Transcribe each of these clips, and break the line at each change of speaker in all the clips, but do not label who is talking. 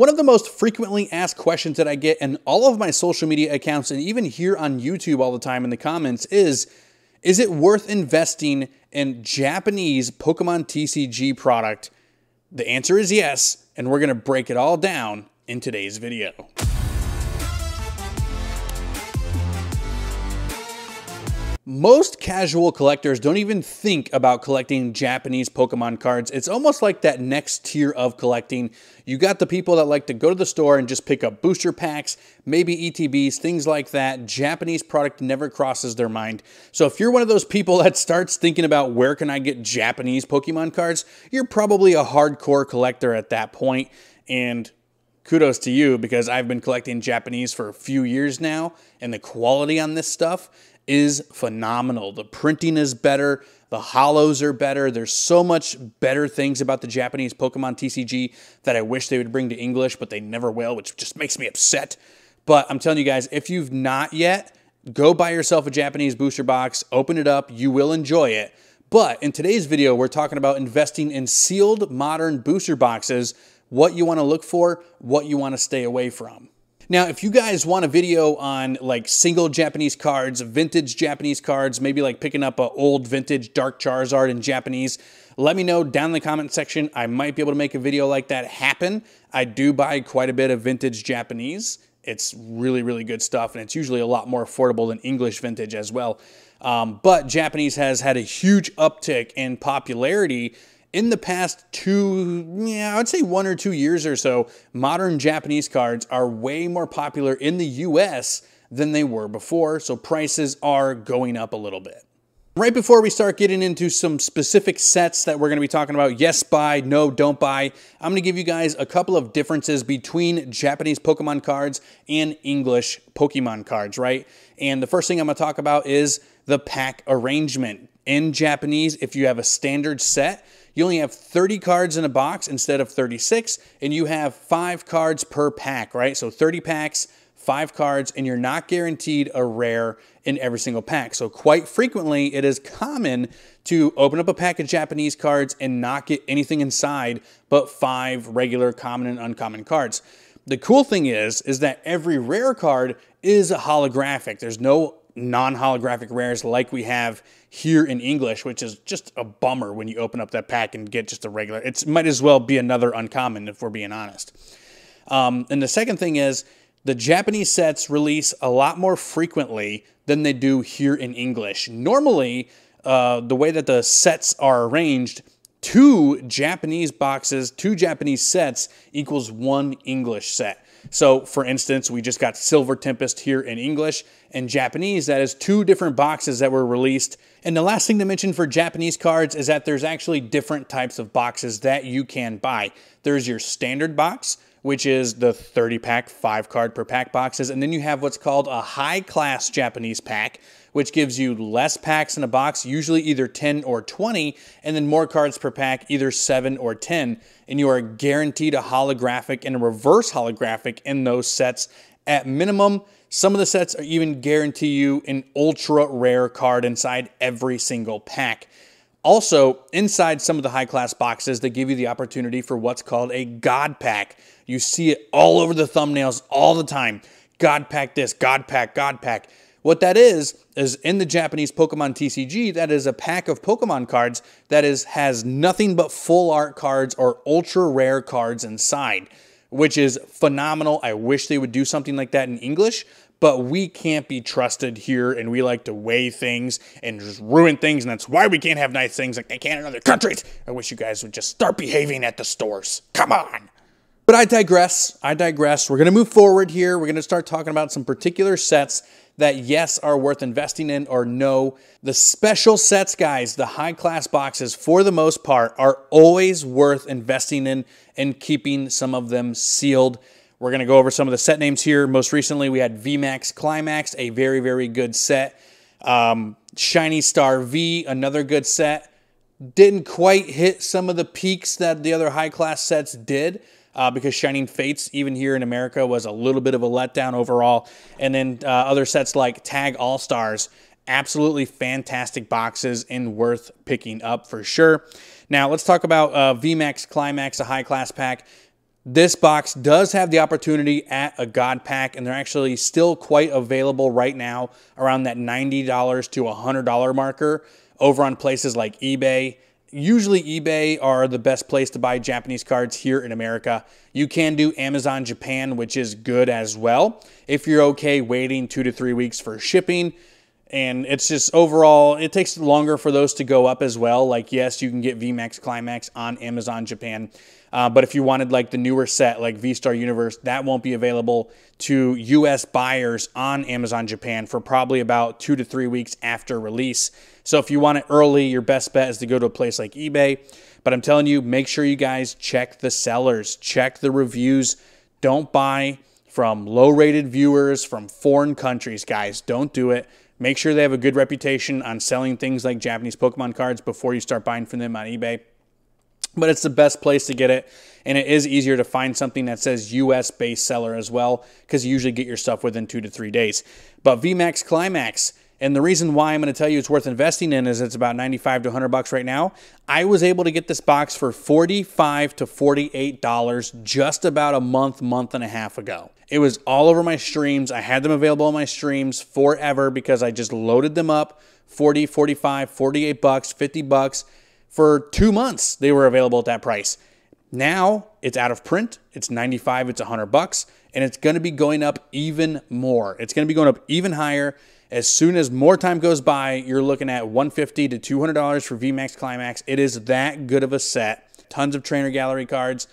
One of the most frequently asked questions that I get in all of my social media accounts and even here on YouTube all the time in the comments is it worth investing in Japanese Pokemon TCG product? The answer is yes, and we're going to break it all down in today's video. Most casual collectors don't even think about collecting Japanese Pokemon cards. It's almost like that next tier of collecting. You got the people that like to go to the store and just pick up booster packs, maybe ETBs, things like that. Japanese product never crosses their mind. So if you're one of those people that starts thinking about where can I get Japanese Pokemon cards, you're probably a hardcore collector at that point. And kudos to you, because I've been collecting Japanese for a few years now, and the quality on this stuff is phenomenal. The printing is better. The holos are better. There's so much better things about the Japanese Pokemon TCG that I wish they would bring to English, but they never will, which just makes me upset. But I'm telling you guys, if you've not yet, go buy yourself a Japanese booster box, open it up, you will enjoy it. But in today's video, we're talking about investing in sealed modern booster boxes, what you want to look for, what you want to stay away from. Now, if you guys want a video on like single Japanese cards, vintage Japanese cards, maybe like picking up an old vintage Dark Charizard in Japanese, let me know down in the comment section. I might be able to make a video like that happen. I do buy quite a bit of vintage Japanese. It's really, really good stuff, and it's usually a lot more affordable than English vintage as well. But Japanese has had a huge uptick in popularity in the past I would say 1 or 2 years or so. Modern Japanese cards are way more popular in the US than they were before, so prices are going up a little bit. Right before we start getting into some specific sets that we're going to be talking about, yes, buy, no, don't buy, I'm going to give you guys a couple of differences between Japanese Pokemon cards and English Pokemon cards, right? And the first thing I'm going to talk about is the pack arrangement. In Japanese, if you have a standard set, you only have 30 cards in a box instead of 36, and you have 5 cards per pack, right? So 30 packs, 5 cards, and you're not guaranteed a rare in every single pack. So quite frequently, it is common to open up a pack of Japanese cards and not get anything inside but 5 regular common and uncommon cards. The cool thing is that every rare card is a holographic. There's no non-holographic rares like we have here in English, which is just a bummer when you open up that pack and get just a regular. It might as well be another uncommon if we're being honest. And the second thing is the Japanese sets release a lot more frequently than they do here in English. Normally, the way that the sets are arranged, 2 Japanese boxes, 2 Japanese sets equals 1 English set. So, for instance, we just got Silver Tempest here in English, and Japanese, that is 2 different boxes that were released. And the last thing to mention for Japanese cards is that there's actually different types of boxes that you can buy. There's your standard box, which is the 30-pack, 5 card per pack boxes, and then you have what's called a high-class Japanese pack, which gives you less packs in a box, usually either 10 or 20, and then more cards per pack, either 7 or 10. And you are guaranteed a holographic and a reverse holographic in those sets at minimum. Some of the sets are even guarantee you an ultra rare card inside every single pack. Also, inside some of the high-class boxes, they give you the opportunity for what's called a God Pack. You see it all over the thumbnails all the time. God Pack this, God Pack, God Pack. What that is in the Japanese Pokemon TCG, that is a pack of Pokemon cards that has nothing but full art cards or ultra rare cards inside, which is phenomenal. I wish they would do something like that in English, but we can't be trusted here, and we like to weigh things and just ruin things, and that's why we can't have nice things like they can in other countries. I wish you guys would just start behaving at the stores. Come on. But I digress. We're going to move forward here. We're going to start talking about some particular sets that, yes, are worth investing in, or no. The special sets, guys, the high-class boxes, for the most part, are always worth investing in and keeping some of them sealed. We're going to go over some of the set names here. Most recently, we had VMAX Climax, a very, very good set. Shiny Star V, another good set. Didn't quite hit some of the peaks that the other high-class sets did, because Shining Fates, even here in America, was a little bit of a letdown overall. And then other sets like Tag All-Stars, absolutely fantastic boxes and worth picking up for sure. Now, let's talk about VMAX Climax, a high-class pack. This box does have the opportunity at a God Pack, and they're actually still quite available right now around that $90 to $100 marker over on places like eBay. Usually eBay are the best place to buy Japanese cards here in America. You can do Amazon Japan, which is good as well, if you're okay waiting 2 to 3 weeks for shipping. And it's just overall, it takes longer for those to go up as well. Like, yes, you can get VMAX Climax on Amazon Japan. But if you wanted like the newer set, like V-Star Universe, that won't be available to US buyers on Amazon Japan for probably about 2 to 3 weeks after release. So if you want it early, your best bet is to go to a place like eBay. But I'm telling you, make sure you guys check the sellers, check the reviews. Don't buy from low-rated viewers from foreign countries, guys. Don't do it. Make sure they have a good reputation on selling things like Japanese Pokemon cards before you start buying from them on eBay. But it's the best place to get it, and it is easier to find something that says US-based seller as well, because you usually get your stuff within 2 to 3 days. But VMAX Climax, and the reason why I'm going to tell you it's worth investing in is it's about $95 to $100 right now. I was able to get this box for $45 to $48 just about a month and a half ago. It was all over my streams. I had them available on my streams forever because I just loaded them up. 40, 45, 48 bucks, 50 bucks. For 2 months, they were available at that price. Now it's out of print. It's 95, it's 100 bucks, and it's going to be going up even more. It's going to be going up even higher. As soon as more time goes by, you're looking at $150 to $200 for VMAX Climax. It is that good of a set. Tons of trainer gallery cards.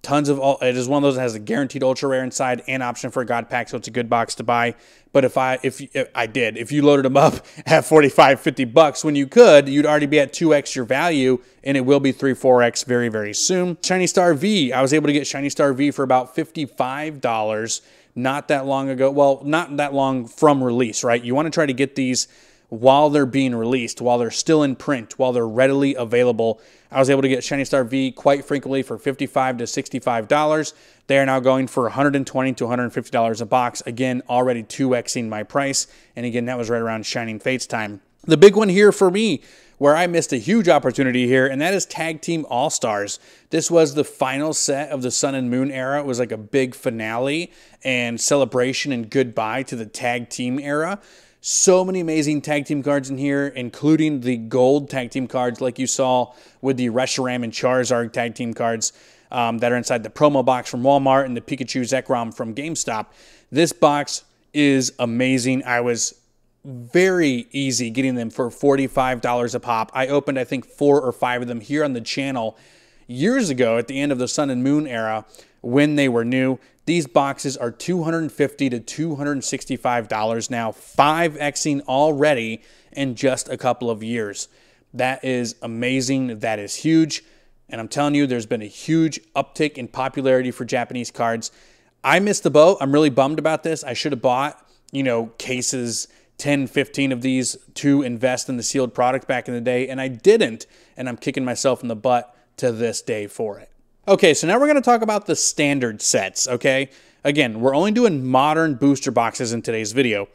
Tons of all. It is one of those that has a guaranteed ultra rare inside and option for a God Pack, so it's a good box to buy. But if you loaded them up at 45, 50 bucks when you could, you'd already be at 2x your value, and it will be 3, 4x very, very soon. Shiny Star V. I was able to get Shiny Star V for about $55 not that long ago. Well, not that long from release, right? You want to try to get these while they're being released, while they're still in print, while they're readily available. I was able to get Shiny Star V quite frequently for $55 to $65. They are now going for $120 to $150 a box. Again, already 2xing my price. And again, that was right around Shining Fates time. The big one here for me, where I missed a huge opportunity here, and that is Tag Team All-Stars. This was the final set of the Sun and Moon era. It was like a big finale and celebration and goodbye to the tag team era. So many amazing tag team cards in here, including the gold tag team cards like you saw with the Reshiram and Charizard tag team cards that are inside the promo box from Walmart and the Pikachu Zekrom from GameStop. This box is amazing. I was very easy getting them for $45 a pop. I opened, I think, 4 or 5 of them here on the channel years ago at the end of the Sun and Moon era when they were new. These boxes are $250 to $265 now, 5xing already in just a couple of years. That is amazing. That is huge. And I'm telling you, there's been a huge uptick in popularity for Japanese cards. I missed the boat. I'm really bummed about this. I should have bought, cases, 10, 15 of these to invest in the sealed product back in the day, and I didn't. And I'm kicking myself in the butt to this day for it. Okay, so now we're going to talk about the standard sets, okay? Again, we're only doing modern booster boxes in today's video.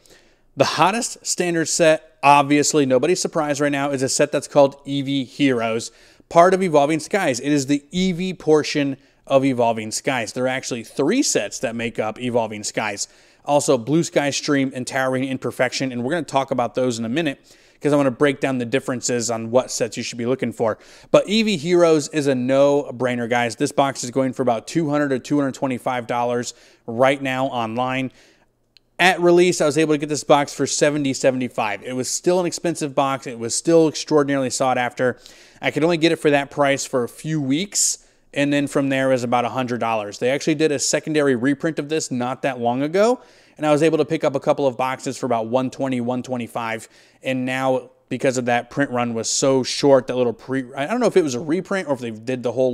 The hottest standard set, obviously, nobody's surprised right now, is a set that's called Eevee Heroes, part of Evolving Skies. It is the Eevee portion of Evolving Skies. There are actually 3 sets that make up Evolving Skies. Also, Blue Sky Stream and Towering Imperfection, and we're going to talk about those in a minute, because I want to break down the differences on what sets you should be looking for. But Eevee Heroes is a no-brainer, guys. This box is going for about $200 to $225 right now online. At release, I was able to get this box for $70, $75. It was still an expensive box. It was still extraordinarily sought after. I could only get it for that price for a few weeks, and then from there it was about $100. They actually did a secondary reprint of this not that long ago, and I was able to pick up a couple of boxes for about $120, $125, and now because of that print run was so short, that little I don't know if it was a reprint or if they did the whole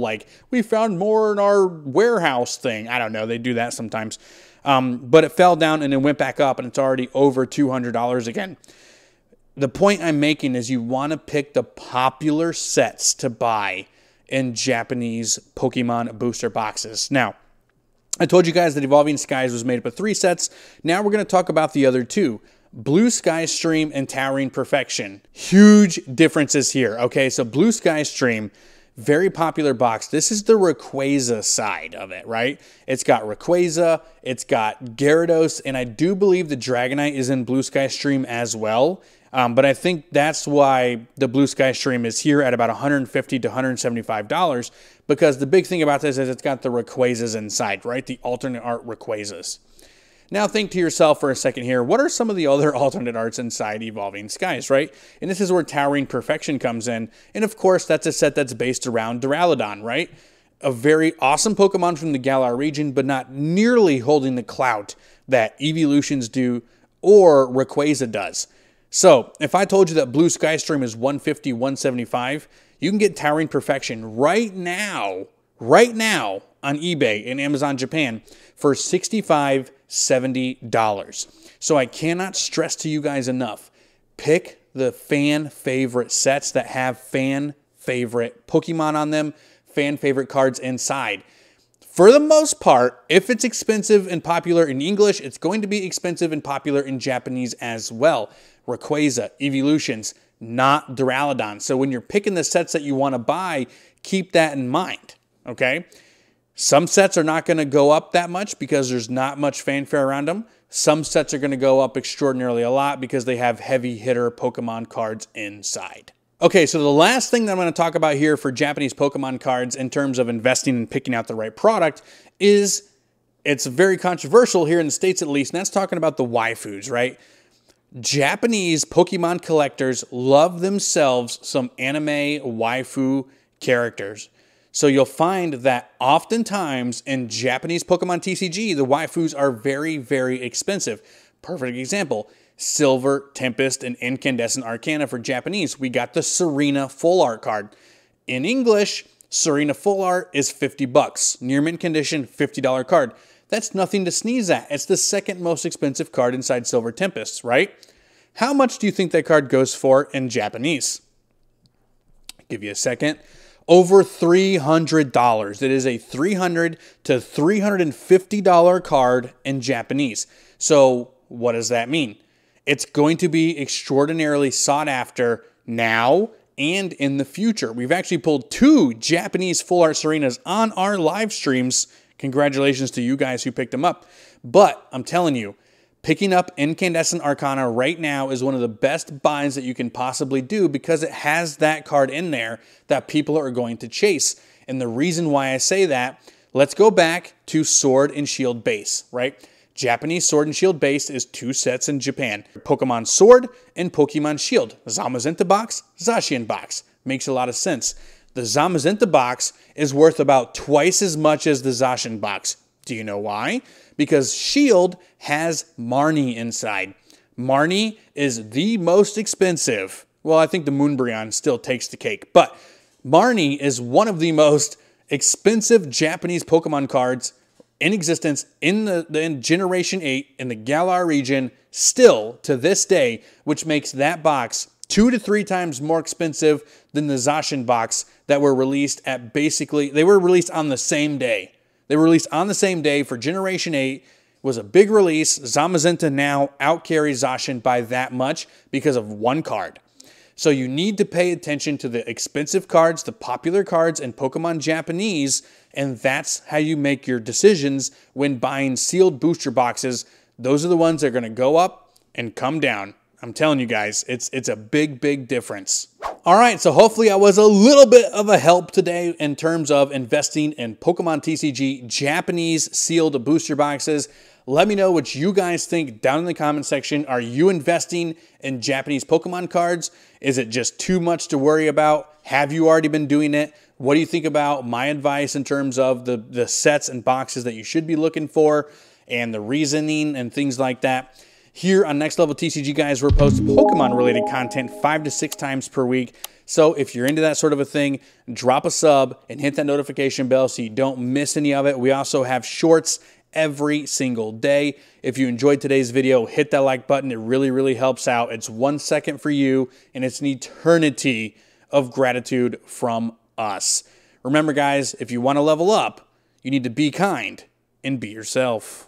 we found more in our warehouse thing. I don't know. They do that sometimes. But it fell down and then went back up, and it's already over $200 again. The point I'm making is you want to pick the popular sets to buy in Japanese Pokemon booster boxes. Now, I told you guys that Evolving Skies was made up of 3 sets. Now we're going to talk about the other 2. Blue Sky Stream and Towering Perfection. Huge differences here. Okay, so Blue Sky Stream, very popular box. This is the Rayquaza side of it, right? It's got Rayquaza, it's got Gyarados, and I do believe the Dragonite is in Blue Sky Stream as well. But I think that's why the Blue Sky Stream is here at about $150 to $175, because the big thing about this is it's got the Rayquazas inside, right? The alternate art Rayquazas. Now think to yourself for a second here, what are some of the other alternate arts inside Evolving Skies, right? And this is where Towering Perfection comes in. And of course, that's a set that's based around Duraludon, right? A very awesome Pokemon from the Galar region, but not nearly holding the clout that Evolutions do or Rayquaza does. So if I told you that Blue Sky Stream is $150, $175, you can get Towering Perfection right now on eBay and Amazon Japan for $65, $70. So I cannot stress to you guys enough, pick the fan favorite sets that have fan favorite Pokemon on them, fan favorite cards inside. For the most part, if it's expensive and popular in English, it's going to be expensive and popular in Japanese as well. Rayquaza, Evolutions, not Duraludon. So when you're picking the sets that you want to buy, keep that in mind, okay? Some sets are not going to go up that much because there's not much fanfare around them. Some sets are going to go up extraordinarily a lot because they have heavy hitter Pokemon cards inside. Okay, so the last thing that I'm going to talk about here for Japanese Pokemon cards in terms of investing and picking out the right product is, it's very controversial here in the States at least, and that's talking about the waifus, right? Japanese Pokemon collectors love themselves some anime waifu characters. So you'll find that oftentimes in Japanese Pokemon TCG, the waifus are very, very expensive. Perfect example, Silver, Tempest, and Incandescent Arcana for Japanese. We got the Serena Full Art card. In English, Serena Full Art is $50. Near mint condition, $50 card. That's nothing to sneeze at. It's the second most expensive card inside Silver Tempest, right? How much do you think that card goes for in Japanese? I'll give you a second. Over $300. It is a $300 to $350 card in Japanese. So what does that mean? It's going to be extraordinarily sought after now and in the future. We've actually pulled 2 Japanese Full Art Serenas on our live streams. Congratulations to you guys who picked them up. But I'm telling you, picking up Incandescent Arcana right now is one of the best buys that you can possibly do because it has that card in there that people are going to chase. And the reason why I say that, let's go back to Sword and Shield base, right? Japanese Sword and Shield base is 2 sets in Japan. Pokemon Sword and Pokemon Shield. Zamazenta box, Zacian box. Makes a lot of sense. The Zamazenta box is worth about twice as much as the Zacian box. Do you know why? Because Shield has Marnie inside. Marnie is the most expensive. Well, I think the Moonbryon still takes the cake. But Marnie is one of the most expensive Japanese Pokemon cards in existence in Generation 8 in the Galar region still to this day, which makes that box 2 to 3 times more expensive than the Zacian box that were released at they were released on the same day. They were released on the same day for Generation 8. It was a big release. Zamazenta now outcarries Zacian by that much because of one card. So you need to pay attention to the expensive cards, the popular cards, and Pokemon Japanese, and that's how you make your decisions when buying sealed booster boxes. Those are the ones that are going to go up and come down. I'm telling you guys, it's a big, big difference. All right, so hopefully I was a little bit of a help today in terms of investing in Pokemon TCG Japanese sealed booster boxes. Let me know what you guys think down in the comment section. Are you investing in Japanese Pokemon cards? Is it just too much to worry about? Have you already been doing it? What do you think about my advice in terms of the sets and boxes that you should be looking for and the reasoning and things like that? Here on Next Level TCG, guys, we're posting Pokemon-related content 5 to 6 times per week. So if you're into that sort of a thing, drop a sub and hit that notification bell so you don't miss any of it. We also have shorts every single day. If you enjoyed today's video, hit that like button. It really, really helps out. It's 1 second for you, and it's an eternity of gratitude from us. Remember, guys, if you want to level up, you need to be kind and be yourself.